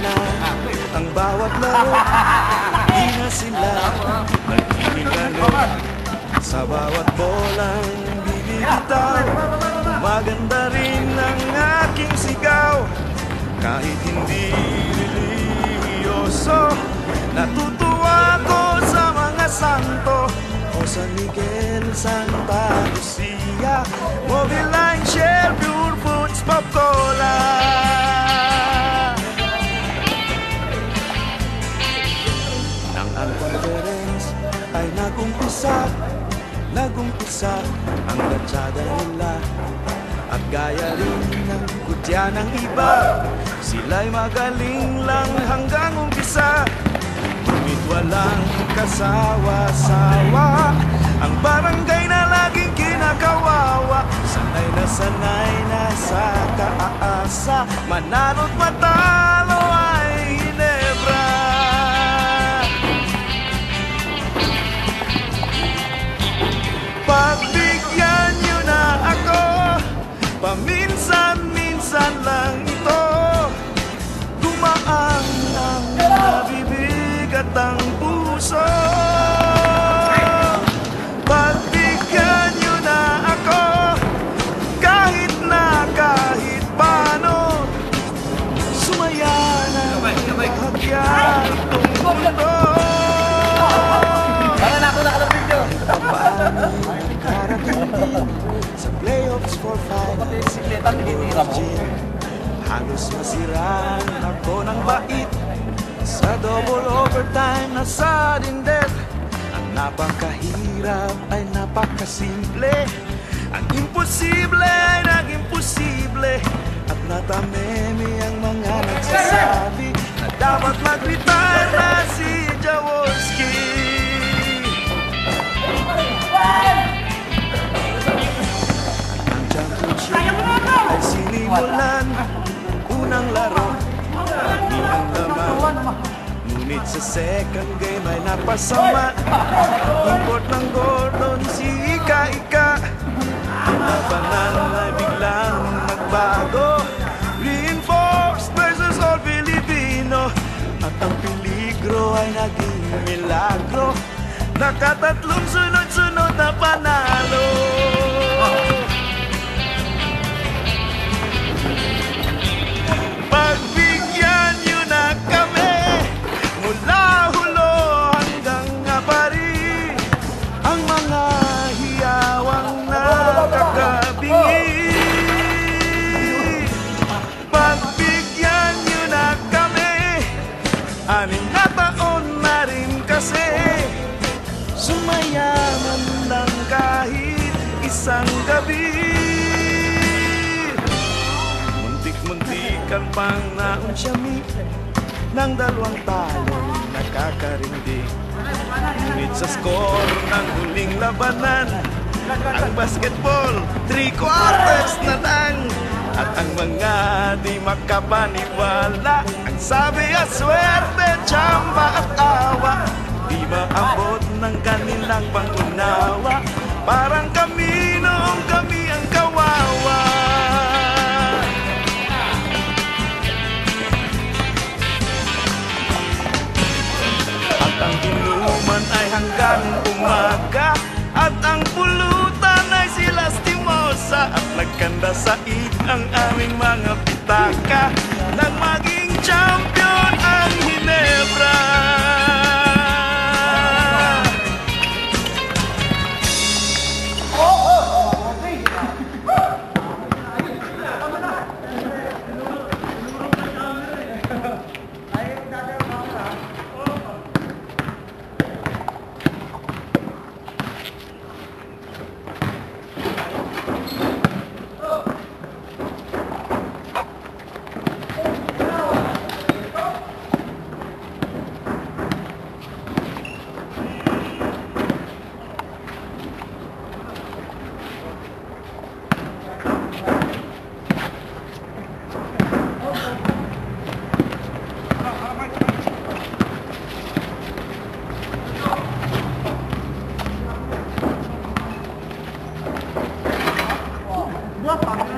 Na ang bawat laro, di na sila nagkikilalo. Sa bawat bolang bibitaw, maganda rin ang aking sigaw. Kahit hindi religyoso, natutuwa ko sa mga santo o San Miguel, Santa Lucia, Moviline, Shell, Pure Foods, Pop Cola. Ang conference ay nagumpisa ang latsada nila. At gaya rin ng kutya ng iba, sila'y magaling lang hanggang umpisa. Ngunit walang kasawa-sawa ang barangay na laging kinakawawa. Sanay na sa kaasa, manalo't matalo ay Ginebra. Pagbigyan niyo na ako, paminsan-minsan lang ito. Gumaan ang nabibig at ang puso. Pagbigyan niyo na ako, kahit paano. Sumaya na bahagya itong mundo. Para na ako nakalapit nyo. Sa playoffs for finals, halos masiraan ako ng bait. Sa double overtime na sudden death, ang napakahirap ay napakasimple. Ang imposible ay naging posible. At natamemi ang mga nagsasabi na dapat mag-retire na si Jaworski. Ang championship ay sinimulan, unang laro, hindi ang laman. Ngunit sa second game ay napasama. Import ng Gordon si Ika-Ika. Ang labanan ay biglang nagbago. Reinforced versus all Filipino. At ang peligro ay naging milagro. Nakatatlong sunod-sunod na panalo. Pagbigyan niyo na kami, mula Hulo hanggang Apari, ang mga hiyawang nakakabingi. Pagbigyan niyo na kami, 6 na taon na rin kasi. Sumayaman lang kahit isang gabi. Muntik-muntikan pang naunsyami ng 2 talo nakakarindig. Ngunit sa score ng huling labanan, ang basketball 3 quarters na lang. At ang mga di makapaniwala, ang sabi at swerte, tsamba at awa, di maabot ng kanilang pangunawa. Parang kami noong kami ang kawawa. At ang inuman ay hanggang umaga, at ang pulutan ay si Lastimosa. At nagkanda said ang aming mga pitaka, nang maging champion ang Ginebra. ba? Sabi